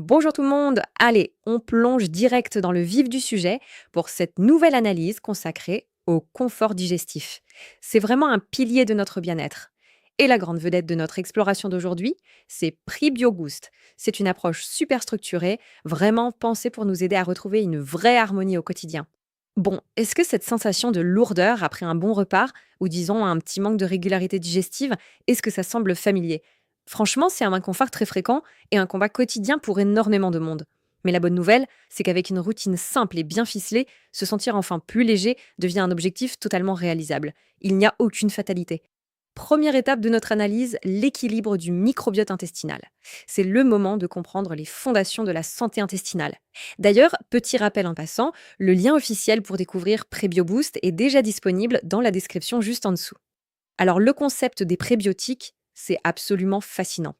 Bonjour tout le monde, allez, on plonge direct dans le vif du sujet pour cette nouvelle analyse consacrée au confort digestif. C'est vraiment un pilier de notre bien-être. Et la grande vedette de notre exploration d'aujourd'hui, c'est PreBioBoost. C'est une approche super structurée, vraiment pensée pour nous aider à retrouver une vraie harmonie au quotidien. Bon, est-ce que cette sensation de lourdeur après un bon repas, ou disons un petit manque de régularité digestive, est-ce que ça semble familier? Franchement, c'est un inconfort très fréquent et un combat quotidien pour énormément de monde. Mais la bonne nouvelle, c'est qu'avec une routine simple et bien ficelée, se sentir enfin plus léger devient un objectif totalement réalisable. Il n'y a aucune fatalité. Première étape de notre analyse, l'équilibre du microbiote intestinal. C'est le moment de comprendre les fondations de la santé intestinale. D'ailleurs, petit rappel en passant, le lien officiel pour découvrir PreBioBoost est déjà disponible dans la description juste en dessous. Alors le concept des prébiotiques, c'est absolument fascinant.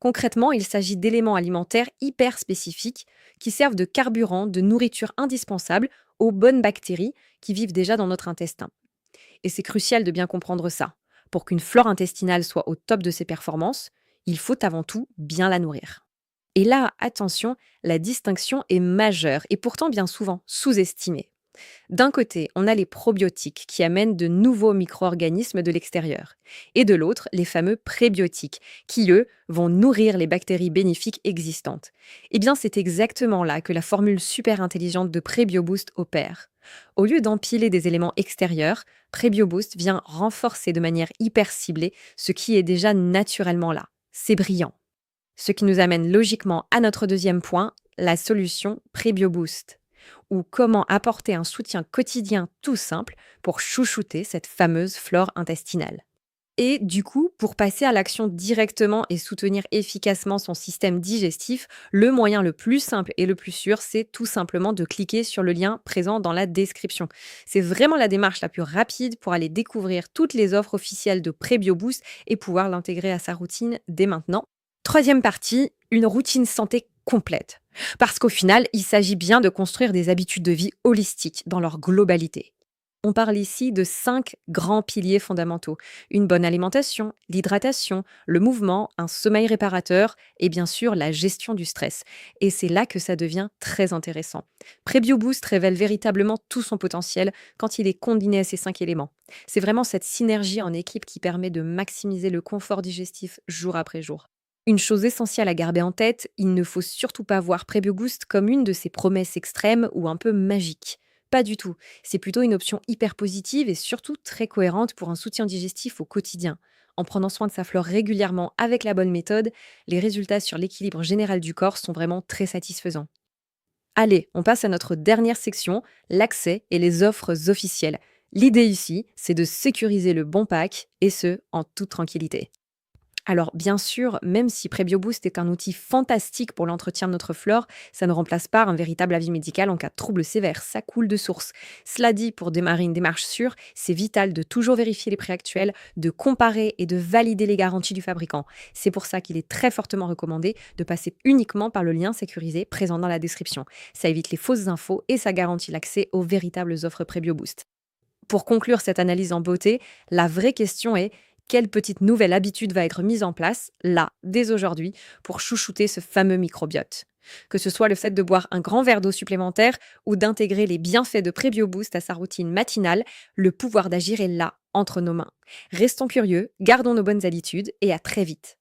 Concrètement, il s'agit d'éléments alimentaires hyper spécifiques qui servent de carburant, de nourriture indispensable aux bonnes bactéries qui vivent déjà dans notre intestin. Et c'est crucial de bien comprendre ça. Pour qu'une flore intestinale soit au top de ses performances, il faut avant tout bien la nourrir. Et là, attention, la distinction est majeure et pourtant bien souvent sous-estimée. D'un côté, on a les probiotiques qui amènent de nouveaux micro-organismes de l'extérieur. Et de l'autre, les fameux prébiotiques qui, eux, vont nourrir les bactéries bénéfiques existantes. Eh bien, c'est exactement là que la formule super intelligente de PreBioBoost opère. Au lieu d'empiler des éléments extérieurs, PreBioBoost vient renforcer de manière hyper ciblée ce qui est déjà naturellement là. C'est brillant. Ce qui nous amène logiquement à notre deuxième point, la solution PreBioBoost, ou comment apporter un soutien quotidien tout simple pour chouchouter cette fameuse flore intestinale. Et du coup, pour passer à l'action directement et soutenir efficacement son système digestif, le moyen le plus simple et le plus sûr, c'est tout simplement de cliquer sur le lien présent dans la description. C'est vraiment la démarche la plus rapide pour aller découvrir toutes les offres officielles de PreBioBoost et pouvoir l'intégrer à sa routine dès maintenant. Troisième partie, une routine santé complète. Parce qu'au final, il s'agit bien de construire des habitudes de vie holistiques dans leur globalité. On parle ici de 5 grands piliers fondamentaux. Une bonne alimentation, l'hydratation, le mouvement, un sommeil réparateur et bien sûr la gestion du stress. Et c'est là que ça devient très intéressant. PreBioBoost révèle véritablement tout son potentiel quand il est combiné à ces 5 éléments. C'est vraiment cette synergie en équipe qui permet de maximiser le confort digestif jour après jour. Une chose essentielle à garder en tête, il ne faut surtout pas voir PreBioBoost comme une de ces promesses extrêmes ou un peu magiques. Pas du tout. C'est plutôt une option hyper positive et surtout très cohérente pour un soutien digestif au quotidien. En prenant soin de sa flore régulièrement avec la bonne méthode, les résultats sur l'équilibre général du corps sont vraiment très satisfaisants. Allez, on passe à notre dernière section, l'accès et les offres officielles. L'idée ici, c'est de sécuriser le bon pack et ce, en toute tranquillité. Alors bien sûr, même si PreBioBoost est un outil fantastique pour l'entretien de notre flore, ça ne remplace pas un véritable avis médical en cas de troubles sévères, ça coule de source. Cela dit, pour démarrer une démarche sûre, c'est vital de toujours vérifier les prix actuels, de comparer et de valider les garanties du fabricant. C'est pour ça qu'il est très fortement recommandé de passer uniquement par le lien sécurisé présent dans la description. Ça évite les fausses infos et ça garantit l'accès aux véritables offres PreBioBoost. Pour conclure cette analyse en beauté, la vraie question est: quelle petite nouvelle habitude va être mise en place, là, dès aujourd'hui, pour chouchouter ce fameux microbiote? Que ce soit le fait de boire un grand verre d'eau supplémentaire ou d'intégrer les bienfaits de PreBioBoost à sa routine matinale, le pouvoir d'agir est là, entre nos mains. Restons curieux, gardons nos bonnes habitudes et à très vite.